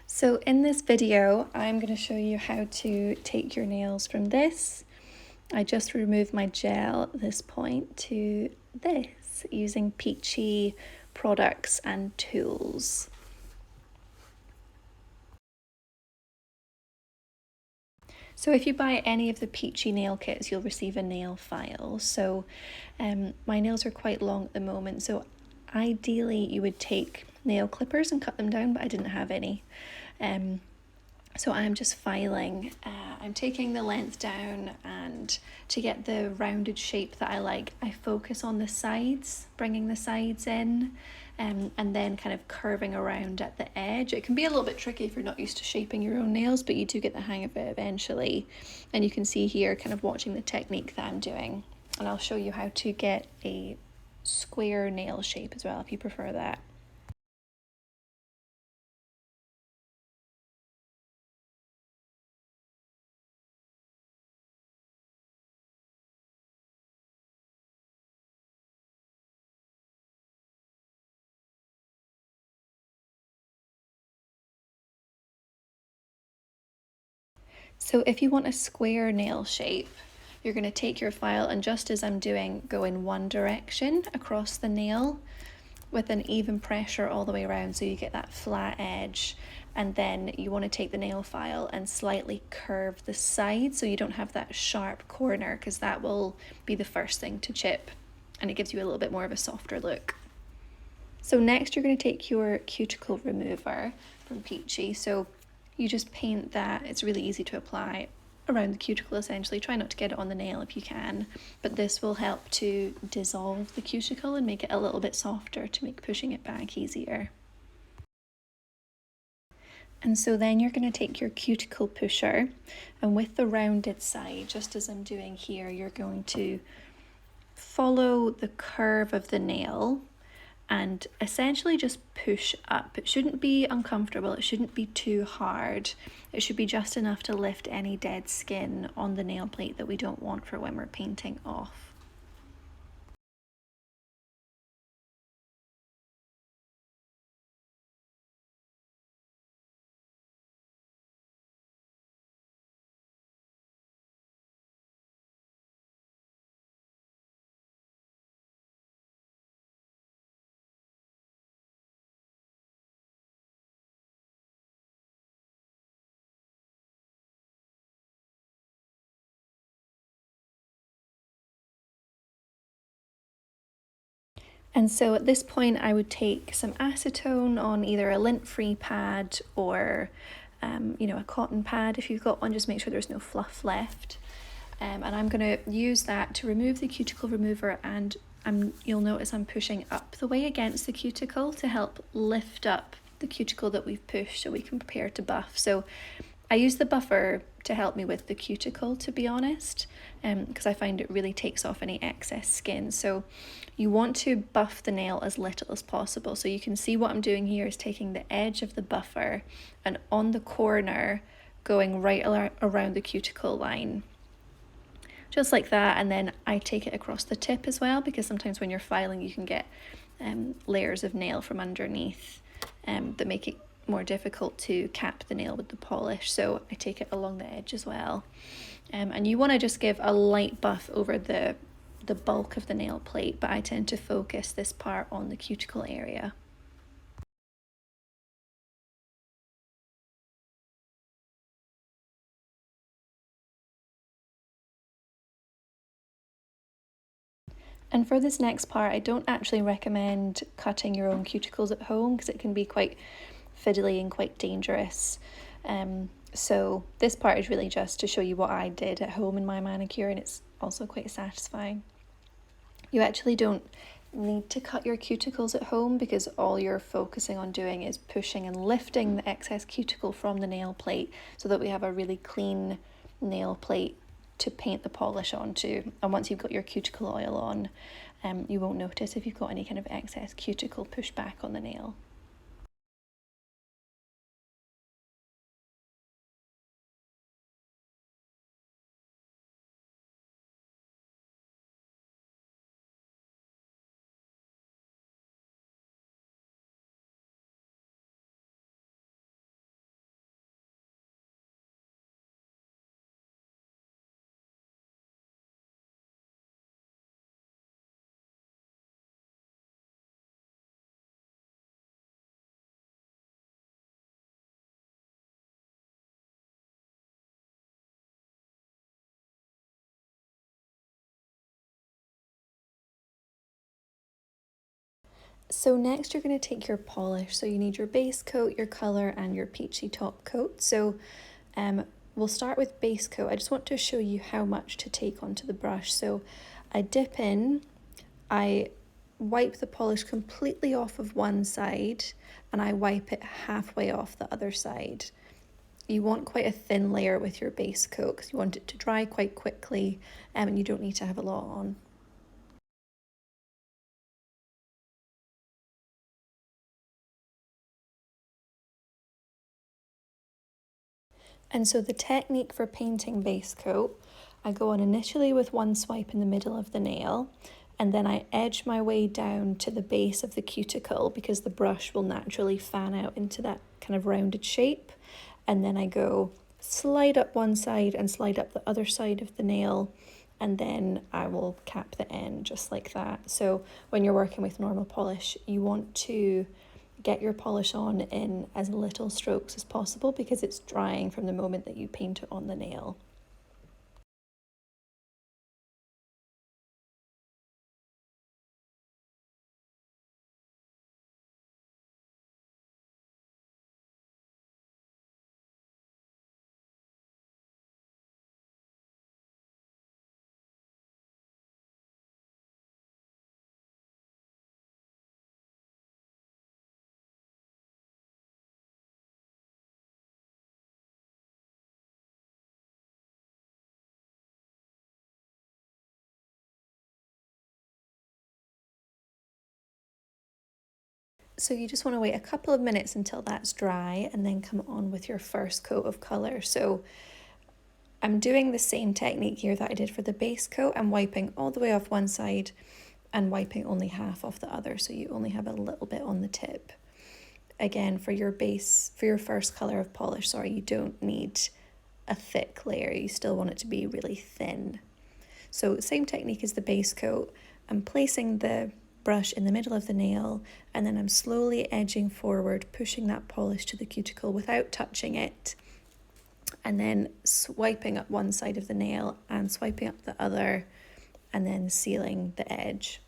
So in this video, I'm going to show you how to take your nails from this. I just removed my gel at this point to this using Peacci products and tools. So if you buy any of the Peacci nail kits, you'll receive a nail file. So my nails are quite long at the moment, so ideally you would take nail clippers and cut them down, but I didn't have any. So I'm just filing. I'm taking the length down, and to get the rounded shape that I like, I focus on the sides, bringing the sides in, and then kind of curving around at the edge. It can be a little bit tricky if you're not used to shaping your own nails, but you do get the hang of it eventually. And you can see here kind of watching the technique that I'm doing. And I'll show you how to get a square nail shape as well if you prefer that. So if you want a square nail shape, you're going to take your file and, just as I'm doing, go in one direction across the nail with an even pressure all the way around so you get that flat edge. And then you want to take the nail file and slightly curve the side so you don't have that sharp corner, because that will be the first thing to chip and it gives you a little bit more of a softer look. So next you're going to take your cuticle remover from Peacci. So you just paint that. It's really easy to apply around the cuticle essentially. Try not to get it on the nail if you can, but this will help to dissolve the cuticle and make it a little bit softer to make pushing it back easier. And so then you're going to take your cuticle pusher, and with the rounded side, just as I'm doing here, you're going to follow the curve of the nail and essentially just push up. It shouldn't be uncomfortable, it shouldn't be too hard. It should be just enough to lift any dead skin on the nail plate that we don't want for when we're painting off. And so at this point, I would take some acetone on either a lint-free pad or, a cotton pad. If you've got one, just make sure there's no fluff left. And I'm going to use that to remove the cuticle remover, and you'll notice I'm pushing up the way against the cuticle to help lift up the cuticle that we've pushed so we can prepare to buff. So I use the buffer to help me with the cuticle, to be honest, because I find it really takes off any excess skin. So you want to buff the nail as little as possible. So you can see what I'm doing here is taking the edge of the buffer and on the corner going right around the cuticle line. Just like that, and then I take it across the tip as well, because sometimes when you're filing you can get layers of nail from underneath that make it more difficult to cap the nail with the polish, so I take it along the edge as well. And you want to just give a light buff over the bulk of the nail plate, but I tend to focus this part on the cuticle area. And for this next part, I don't actually recommend cutting your own cuticles at home because it can be quite fiddly and quite dangerous. So this part is really just to show you what I did at home in my manicure, and it's also quite satisfying. You actually don't need to cut your cuticles at home because all you're focusing on doing is pushing and lifting the excess cuticle from the nail plate so that we have a really clean nail plate to paint the polish onto. And once you've got your cuticle oil on, you won't notice if you've got any kind of excess cuticle pushed back on the nail. So next you're going to take your polish. So you need your base coat, your colour and your peachy top coat. So we'll start with base coat. I just want to show you how much to take onto the brush. So I dip in, I wipe the polish completely off of one side and I wipe it halfway off the other side. You want quite a thin layer with your base coat because you want it to dry quite quickly and you don't need to have a lot on. And so the technique for painting base coat, I go on initially with one swipe in the middle of the nail, and then I edge my way down to the base of the cuticle because the brush will naturally fan out into that kind of rounded shape. And then I go slide up one side and slide up the other side of the nail, and then I will cap the end just like that. So when you're working with normal polish, you want to get your polish on in as little strokes as possible because it's drying from the moment that you paint it on the nail. So you just want to wait a couple of minutes until that's dry and then come on with your first coat of colour. So I'm doing the same technique here that I did for the base coat. I'm wiping all the way off one side and wiping only half off the other, so you only have a little bit on the tip. Again, for your base, for your first colour of polish, sorry, you don't need a thick layer. You still want it to be really thin. So same technique as the base coat. I'm placing the brush in the middle of the nail and then I'm slowly edging forward, pushing that polish to the cuticle without touching it, and then swiping up one side of the nail and swiping up the other and then sealing the edge.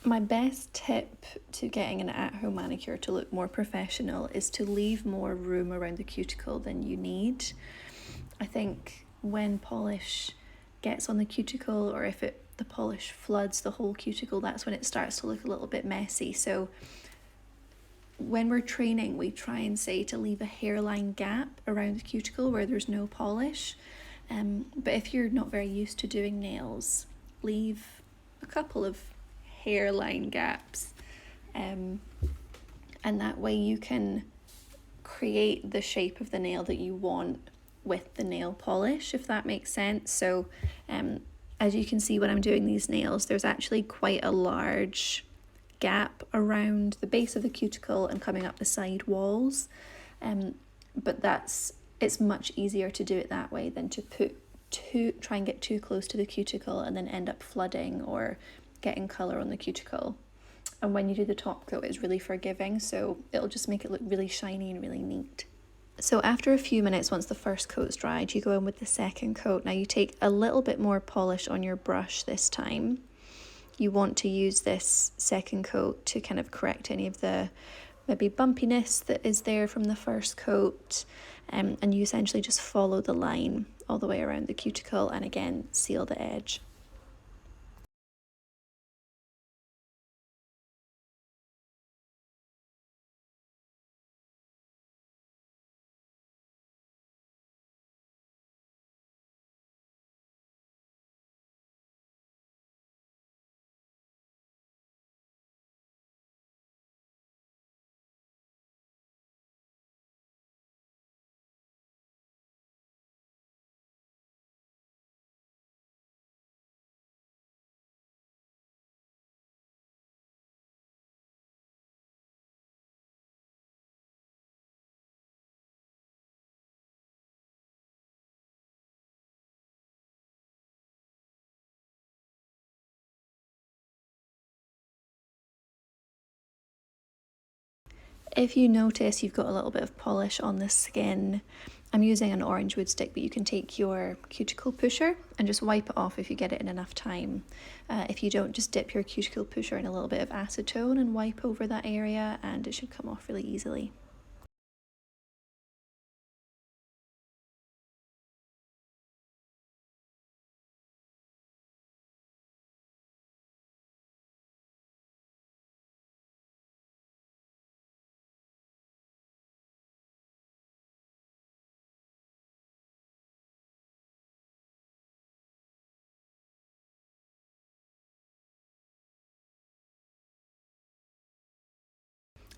My best tip to getting an at-home manicure to look more professional is to leave more room around the cuticle than you need. I think when polish gets on the cuticle, or if the polish floods the whole cuticle, that's when it starts to look a little bit messy. So when we're training, we try and say to leave a hairline gap around the cuticle where there's no polish. But if you're not very used to doing nails, leave a couple of hairline gaps. And that way you can create the shape of the nail that you want with the nail polish, if that makes sense. So as you can see when I'm doing these nails, there's actually quite a large gap around the base of the cuticle and coming up the side walls. But it's much easier to do it that way than to try and get too close to the cuticle and then end up flooding or getting colour on the cuticle. And when you do the top coat, it's really forgiving, so it'll just make it look really shiny and really neat. So after a few minutes, once the first coat's dried, you go in with the second coat. Now you take a little bit more polish on your brush this time. You want to use this second coat to kind of correct any of the maybe bumpiness that is there from the first coat, and you essentially just follow the line all the way around the cuticle and again seal the edge. If you notice you've got a little bit of polish on the skin, I'm using an orange wood stick, but you can take your cuticle pusher and just wipe it off if you get it in enough time. If you don't, just dip your cuticle pusher in a little bit of acetone and wipe over that area, and it should come off really easily.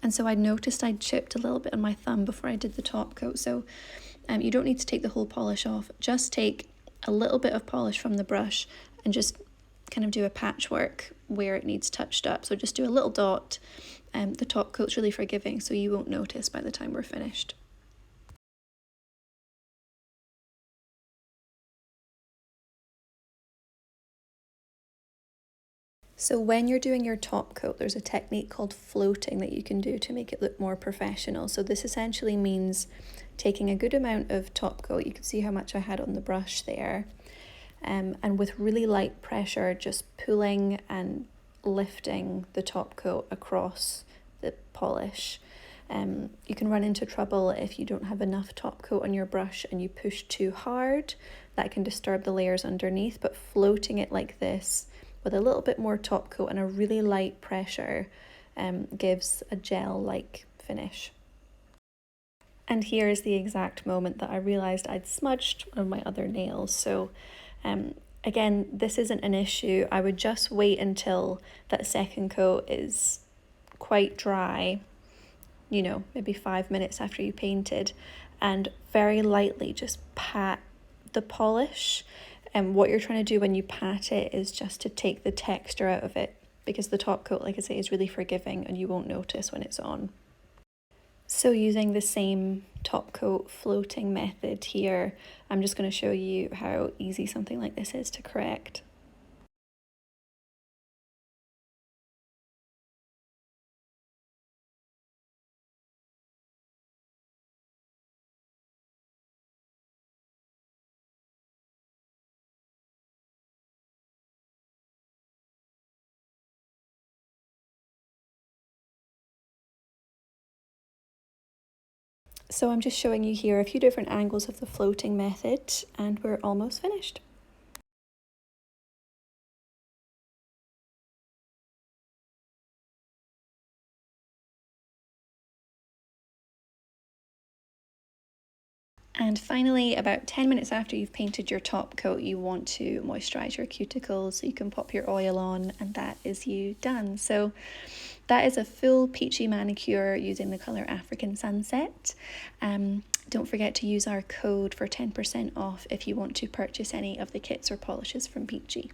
And so I noticed I'd chipped a little bit on my thumb before I did the top coat. So you don't need to take the whole polish off. Just take a little bit of polish from the brush and just kind of do a patchwork where it needs touched up. So just do a little dot. The top coat's really forgiving, so you won't notice by the time we're finished. So when you're doing your top coat, there's a technique called floating that you can do to make it look more professional. So this essentially means taking a good amount of top coat. You can see how much I had on the brush there. And with really light pressure, just pulling and lifting the top coat across the polish. You can run into trouble if you don't have enough top coat on your brush and you push too hard. That can disturb the layers underneath, but floating it like this with a little bit more top coat and a really light pressure gives a gel-like finish. And here is the exact moment that I realised I'd smudged one of my other nails. So again, this isn't an issue. I would just wait until that second coat is quite dry, you know, maybe 5 minutes after you painted, and very lightly just pat the polish. And what you're trying to do when you pat it is just to take the texture out of it, because the top coat, like I say, is really forgiving and you won't notice when it's on. So using the same top coat floating method here, I'm just going to show you how easy something like this is to correct. So I'm just showing you here a few different angles of the floating method, and we're almost finished. And finally, about 10 minutes after you've painted your top coat, you want to moisturise your cuticles so you can pop your oil on, and that is you done. So that is a full Peacci manicure using the colour African Sunset. Don't forget to use our code for 10% off if you want to purchase any of the kits or polishes from Peacci.